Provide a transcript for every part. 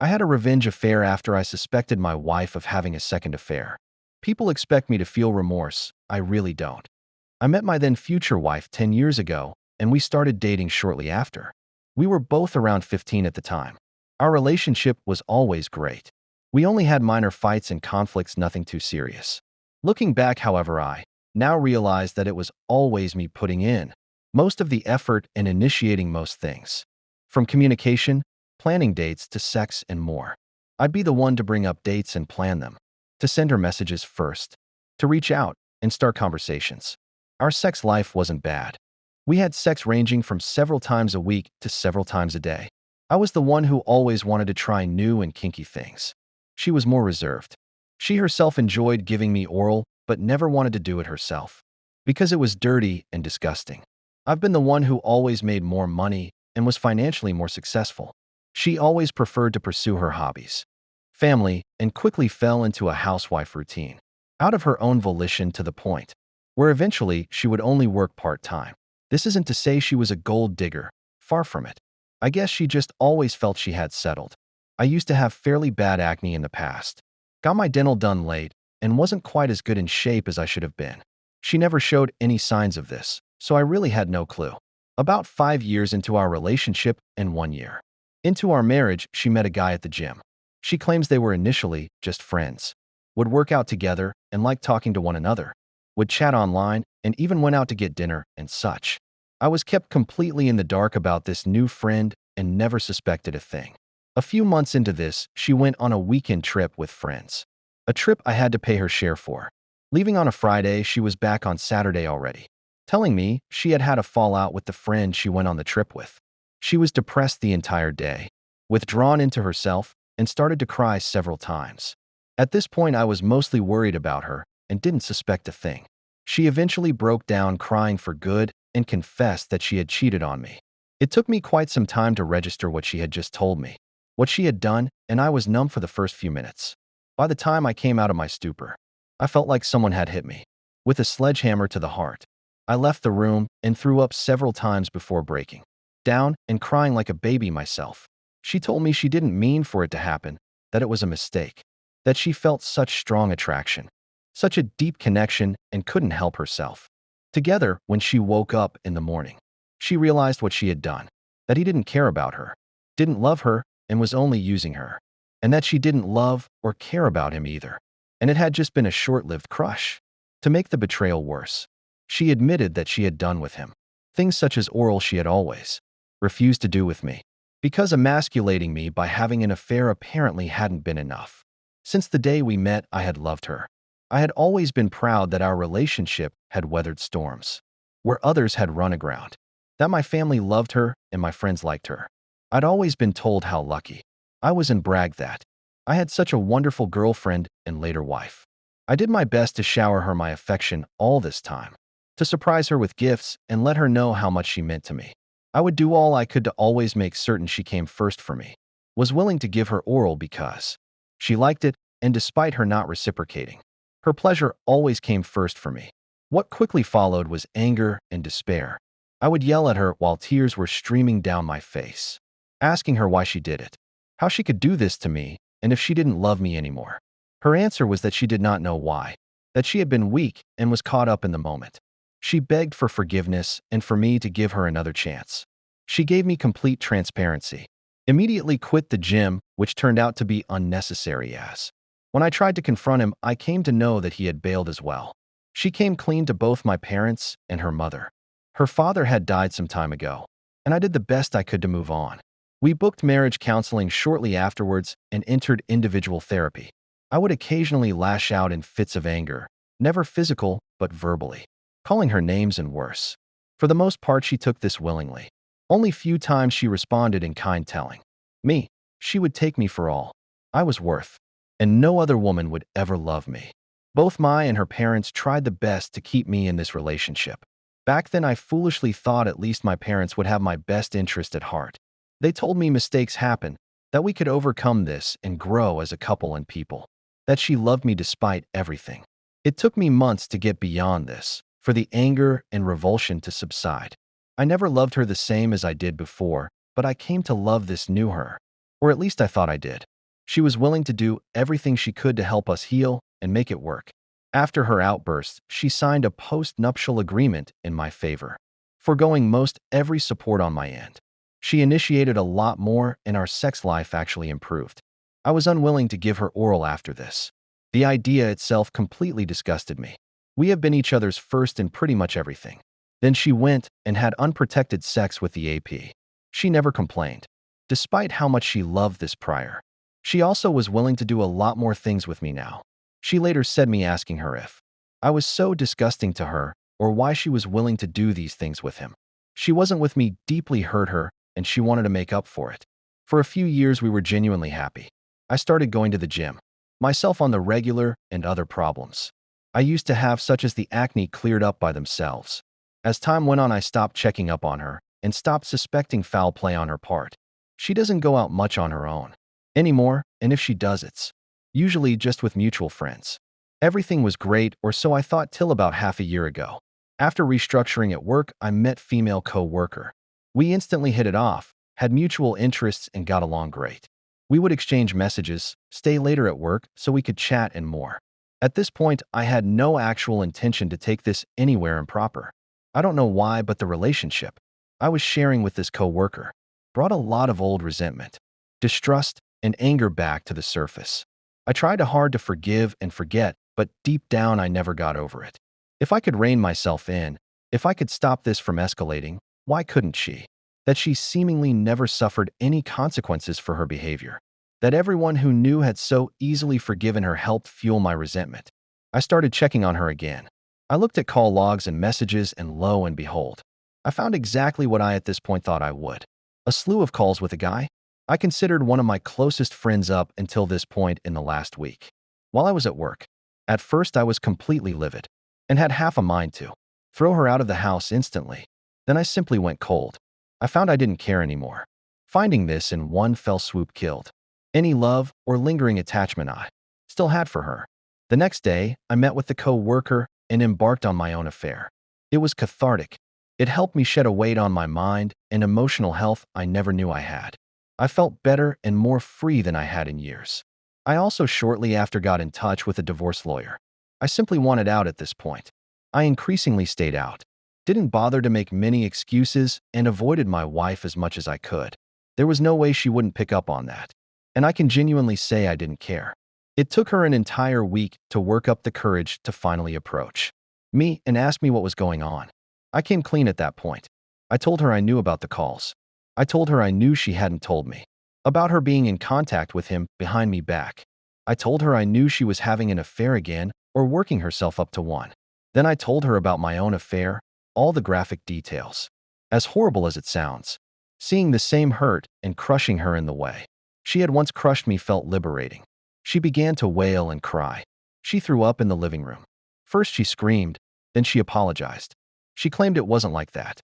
I had a revenge affair after I suspected my wife of having a second affair. People expect me to feel remorse. I really don't. I met my then future wife 10 years ago, and we started dating shortly after. We were both around 15 at the time. Our relationship was always great. We only had minor fights and conflicts, nothing too serious. Looking back, however, I now realize that it was always me putting in most of the effort and initiating most things. From communication, planning dates to sex and more. I'd be the one to bring up dates and plan them, to send her messages first, to reach out and start conversations. Our sex life wasn't bad. We had sex ranging from several times a week to several times a day. I was the one who always wanted to try new and kinky things. She was more reserved. She herself enjoyed giving me oral, but never wanted to do it herself, because it was dirty and disgusting. I've been the one who always made more money and was financially more successful. She always preferred to pursue her hobbies, family, and quickly fell into a housewife routine, out of her own volition, to the point where eventually she would only work part-time. This isn't to say she was a gold digger, far from it. I guess she just always felt she had settled. I used to have fairly bad acne in the past, got my dental done late, and wasn't quite as good in shape as I should have been. She never showed any signs of this, so I really had no clue. About 5 years into our relationship and 1 year into our marriage, she met a guy at the gym. She claims they were initially just friends, would work out together and liked talking to one another, would chat online, and even went out to get dinner and such. I was kept completely in the dark about this new friend and never suspected a thing. A few months into this, she went on a weekend trip with friends. A trip I had to pay her share for. Leaving on a Friday, she was back on Saturday already, telling me she had had a fallout with the friend she went on the trip with. She was depressed the entire day, withdrawn into herself, and started to cry several times. At this point, I was mostly worried about her and didn't suspect a thing. She eventually broke down crying for good and confessed that she had cheated on me. It took me quite some time to register what she had just told me, what she had done, and I was numb for the first few minutes. By the time I came out of my stupor, I felt like someone had hit me with a sledgehammer to the heart. I left the room and threw up several times before breaking down and crying like a baby myself. She told me she didn't mean for it to happen, that it was a mistake, that she felt such strong attraction, such a deep connection, and couldn't help herself. Together, when she woke up in the morning, she realized what she had done, that he didn't care about her, didn't love her, and was only using her, and that she didn't love or care about him either, and it had just been a short-lived crush. To make the betrayal worse, she admitted that she had done with him things such as oral she had always refused to do with me, because emasculating me by having an affair apparently hadn't been enough. Since the day we met, I had loved her. I had always been proud that our relationship had weathered storms, where others had run aground, that my family loved her and my friends liked her. I'd always been told how lucky I was and bragged that I had such a wonderful girlfriend and later wife. I did my best to shower her my affection all this time, to surprise her with gifts and let her know how much she meant to me. I would do all I could to always make certain she came first for me, was willing to give her oral because she liked it, and despite her not reciprocating, her pleasure always came first for me. What quickly followed was anger and despair. I would yell at her while tears were streaming down my face, asking her why she did it, how she could do this to me, and if she didn't love me anymore. Her answer was that she did not know why, that she had been weak and was caught up in the moment. She begged for forgiveness and for me to give her another chance. She gave me complete transparency. Immediately quit the gym, which turned out to be unnecessary as, when I tried to confront him, I came to know that he had bailed as well. She came clean to both my parents and her mother. Her father had died some time ago, and I did the best I could to move on. We booked marriage counseling shortly afterwards and entered individual therapy. I would occasionally lash out in fits of anger, never physical, but verbally, calling her names and worse. For the most part, she took this willingly. Only few times she responded in kind, telling me she would take me for all I was worth, and no other woman would ever love me. Both my and her parents tried the best to keep me in this relationship. Back then, I foolishly thought at least my parents would have my best interest at heart. They told me mistakes happen, that we could overcome this and grow as a couple and people, that she loved me despite everything. It took me months to get beyond this, for the anger and revulsion to subside. I never loved her the same as I did before, but I came to love this new her, or at least I thought I did. She was willing to do everything she could to help us heal and make it work. After her outburst, she signed a post-nuptial agreement in my favor, foregoing most every support on my end. She initiated a lot more, and our sex life actually improved. I was unwilling to give her oral after this. The idea itself completely disgusted me. We have been each other's first in pretty much everything. Then she went and had unprotected sex with the AP. She never complained, despite how much she loved this prior. She also was willing to do a lot more things with me now. She later said me asking her if I was so disgusting to her or why she was willing to do these things with him. She wasn't with me deeply hurt her, and she wanted to make up for it. For a few years, we were genuinely happy. I started going to the gym, myself on the regular, and other problems I used to have, such as the acne, cleared up by themselves. As time went on, I stopped checking up on her and stopped suspecting foul play on her part. She doesn't go out much on her own anymore, and if she does, it's usually just with mutual friends. Everything was great, or so I thought, till about half a year ago. After restructuring at work, I met female co-worker. We instantly hit it off, had mutual interests, and got along great. We would exchange messages, stay later at work so we could chat, and more. At this point, I had no actual intention to take this anywhere improper. I don't know why, but the relationship I was sharing with this co-worker brought a lot of old resentment, distrust, and anger back to the surface. I tried hard to forgive and forget, but deep down I never got over it. If I could rein myself in, if I could stop this from escalating, why couldn't she? That she seemingly never suffered any consequences for her behavior. That everyone who knew had so easily forgiven her helped fuel my resentment. I started checking on her again. I looked at call logs and messages, and lo and behold, I found exactly what I at this point thought I would. A slew of calls with a guy I considered one of my closest friends up until this point in the last week. While I was at work, at first I was completely livid and had half a mind to throw her out of the house instantly. Then I simply went cold. I found I didn't care anymore. Finding this in one fell swoop killed any love or lingering attachment I still had for her. The next day, I met with the co-worker and embarked on my own affair. It was cathartic. It helped me shed a weight on my mind and emotional health I never knew I had. I felt better and more free than I had in years. I also shortly after got in touch with a divorce lawyer. I simply wanted out at this point. I increasingly stayed out, didn't bother to make many excuses, and avoided my wife as much as I could. There was no way she wouldn't pick up on that. And I can genuinely say I didn't care. It took her an entire week to work up the courage to finally approach me and ask me what was going on. I came clean at that point. I told her I knew about the calls. I told her I knew she hadn't told me about her being in contact with him behind me back. I told her I knew she was having an affair again or working herself up to one. Then I told her about my own affair, all the graphic details. As horrible as it sounds, seeing the same hurt and crushing her in the way she had once crushed me felt liberating. She began to wail and cry. She threw up in the living room. First she screamed, then she apologized. She claimed it wasn't like that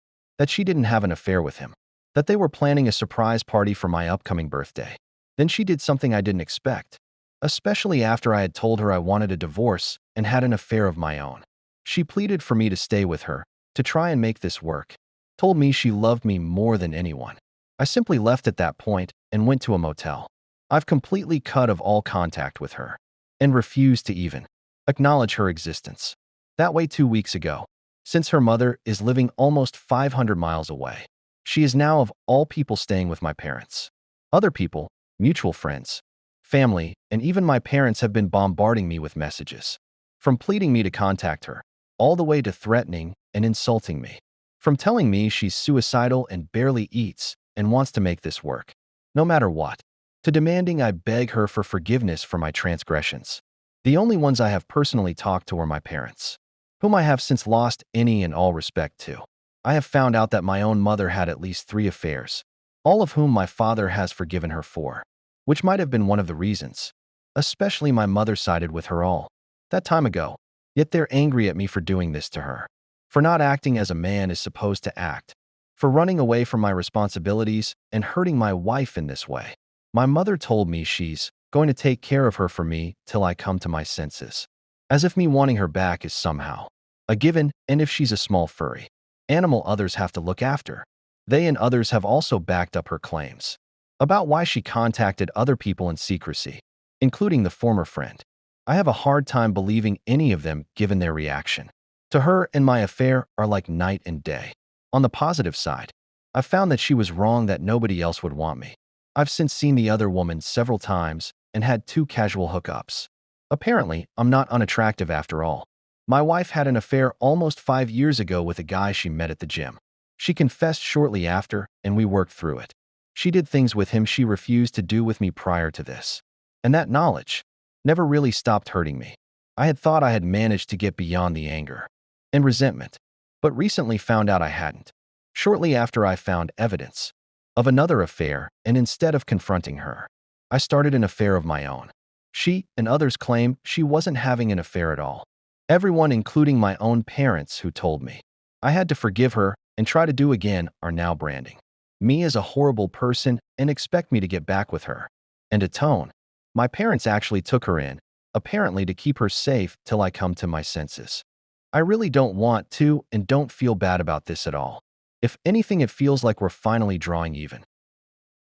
she didn't have an affair with him, that they were planning a surprise party for my upcoming birthday. Then she did something I didn't expect, especially after I had told her I wanted a divorce and had an affair of my own. She pleaded for me to stay with her, to try and make this work, told me she loved me more than anyone. I simply left at that point and went to a motel. I've completely cut off all contact with her and refused to even acknowledge her existence. That way 2 weeks ago, since her mother is living almost 500 miles away. She is now of all people staying with my parents. Other people, mutual friends, family, and even my parents have been bombarding me with messages. From pleading me to contact her, all the way to threatening and insulting me. From telling me she's suicidal and barely eats and wants to make this work, no matter what, to demanding I beg her for forgiveness for my transgressions. The only ones I have personally talked to are my parents, whom I have since lost any and all respect to. I have found out that my own mother had at least 3 affairs, all of whom my father has forgiven her for, which might have been one of the reasons. Especially my mother sided with her all that time ago, yet they're angry at me for doing this to her, for not acting as a man is supposed to act, for running away from my responsibilities and hurting my wife in this way. My mother told me she's going to take care of her for me till I come to my senses, as if me wanting her back is somehow a given, and if she's a small furry animal others have to look after. They and others have also backed up her claims. about why she contacted other people in secrecy, including the former friend. I have a hard time believing any of them given their reaction. To her and my affair are like night and day. On the positive side, I found that she was wrong that nobody else would want me. I've since seen the other woman several times and had 2 casual hookups. Apparently, I'm not unattractive after all. My wife had an affair almost 5 years ago with a guy she met at the gym. She confessed shortly after, and we worked through it. She did things with him she refused to do with me prior to this. And that knowledge never really stopped hurting me. I had thought I had managed to get beyond the anger and resentment, but recently found out I hadn't. Shortly after I found evidence of another affair, and instead of confronting her, I started an affair of my own. She and others claim she wasn't having an affair at all. Everyone, including my own parents who told me I had to forgive her and try to do again, are now branding me as a horrible person and expect me to get back with her and atone. My parents actually took her in, apparently to keep her safe till I come to my senses. I really don't want to and don't feel bad about this at all. If anything, it feels like we're finally drawing even.